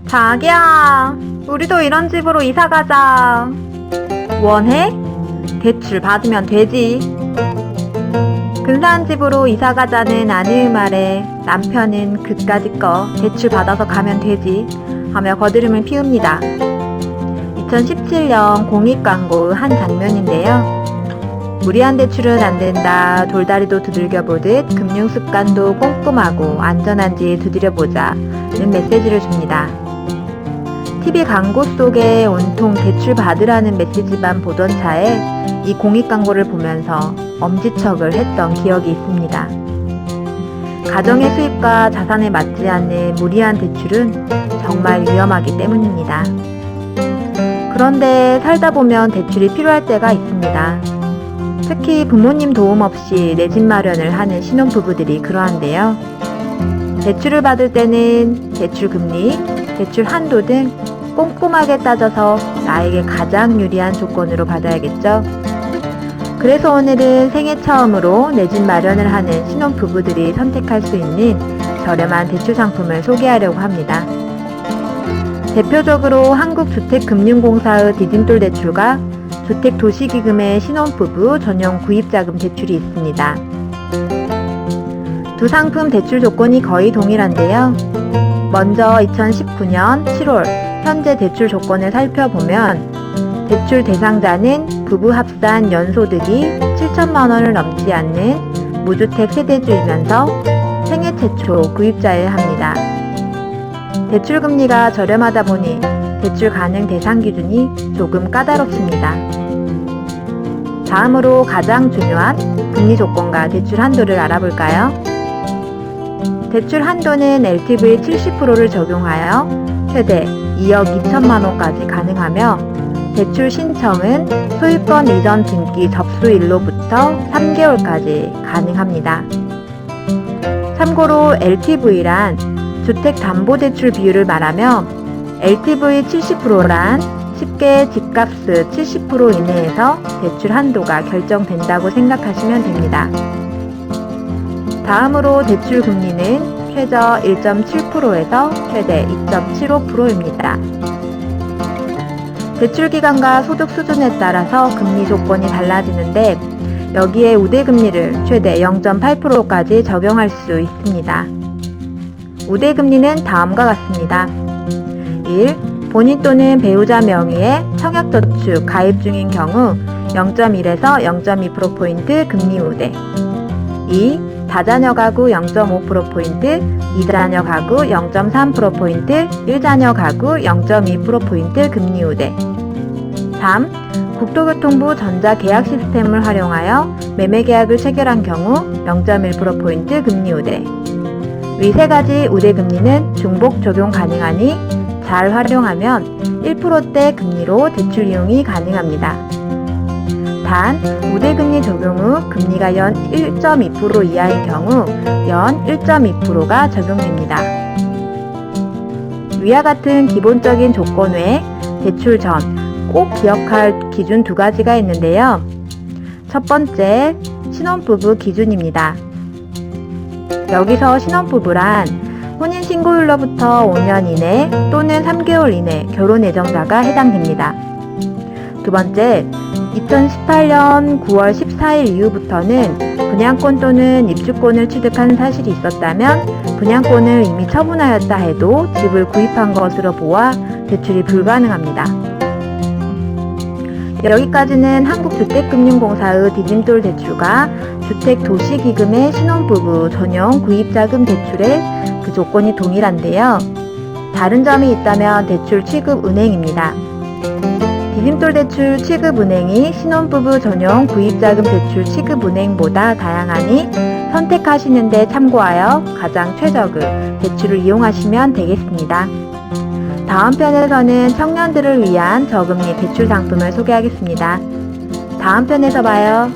자기야, 우리도 이런 집으로 이사 가자. 원해? 대출 받으면 되지. 근사한 집으로 이사 가자는 아내의 말에 남편은 그까짓 거 대출 받아서 가면 되지 하며 거드름을 피웁니다. 2017년 공익광고 한 장면인데요. 무리한 대출은 안 된다. 돌다리도 두들겨보듯 금융습관도 꼼꼼하고 안전한지 두드려보자는 메시지를 줍니다. TV 광고 속에 온통 대출 받으라는 메시지만 보던 차에 이 공익광고를 보면서 엄지척을 했던 기억이 있습니다. 가정의 수입과 자산에 맞지 않는 무리한 대출은 정말 위험하기 때문입니다. 그런데 살다 보면 대출이 필요할 때가 있습니다. 특히 부모님 도움 없이 내 집 마련을 하는 신혼부부들이 그러한데요. 대출을 받을 때는 대출 금리, 대출 한도 등 꼼꼼하게 따져서 나에게 가장 유리한 조건으로 받아야겠죠. 그래서 오늘은 생애 처음으로 내 집 마련을 하는 신혼부부들이 선택할 수 있는 저렴한 대출 상품을 소개하려고 합니다. 대표적으로 한국주택금융공사의 디딤돌 대출과 주택도시기금의 신혼부부 전용 구입자금 대출이 있습니다. 두 상품 대출 조건이 거의 동일한데요. 먼저 2019년 7월 현재 대출 조건을 살펴보면 대출 대상자는 부부 합산 연소득이 7천만 원을 넘지 않는 무주택 세대주이면서 생애 최초 구입자여야 합니다. 대출 금리가 저렴하다 보니 대출 가능 대상 기준이 조금 까다롭습니다. 다음으로 가장 중요한 금리 조건과 대출 한도를 알아볼까요? 대출 한도는 LTV 70%를 적용하여 최대 2억 2천만 원까지 가능하며 대출 신청은 소유권 이전 등기 접수일로부터 3개월까지 가능합니다. 참고로 LTV란 주택담보대출 비율을 말하며 LTV 70%란 쉽게 집값의 70% 이내에서 대출 한도가 결정된다고 생각하시면 됩니다. 다음으로 대출 금리는 최저 1.7%에서 최대 2.75%입니다. 대출 기간과 소득 수준에 따라서 금리 조건이 달라지는데 여기에 우대금리를 최대 0.8%까지 적용할 수 있습니다. 우대금리는 다음과 같습니다. 1. 본인 또는 배우자 명의의 청약저축 가입 중인 경우 0.1에서 0.2%포인트 금리 우대. 2. 다자녀 가구 0.5%포인트, 2자녀 가구 0.3%포인트, 1자녀 가구 0.2%포인트 금리 우대. 3. 국토교통부 전자계약 시스템을 활용하여 매매계약을 체결한 경우 0.1%포인트 금리 우대. 위 세 가지 우대금리는 중복 적용 가능하니 잘 활용하면 1%대 금리로 대출 이용이 가능합니다. 단, 우대금리 적용 후 금리가 연 1.2% 이하인 경우 연 1.2%가 적용됩니다. 위와 같은 기본적인 조건 외에 대출 전 꼭 기억할 기준 두 가지가 있는데요. 첫 번째, 신혼부부 기준입니다. 여기서 신혼부부란 혼인신고일로부터 5년 이내 또는 3개월 이내 결혼 예정자가 해당됩니다. 두 번째, 2018년 9월 14일 이후부터는 분양권 또는 입주권을 취득한 사실이 있었다면 분양권을 이미 처분하였다 해도 집을 구입한 것으로 보아 대출이 불가능합니다. 여기까지는 한국주택금융공사의 디딤돌 대출과 주택도시기금의 신혼부부 전용 구입자금 대출의 그 조건이 동일한데요. 다른 점이 있다면 대출 취급 은행입니다. 디딤돌 대출 취급 은행이 신혼부부 전용 구입자금 대출 취급 은행보다 다양하니 선택하시는 데 참고하여 가장 최적의 대출을 이용하시면 되겠습니다. 다음 편에서는 청년들을 위한 저금리 대출 상품을 소개하겠습니다. 다음 편에서 봐요.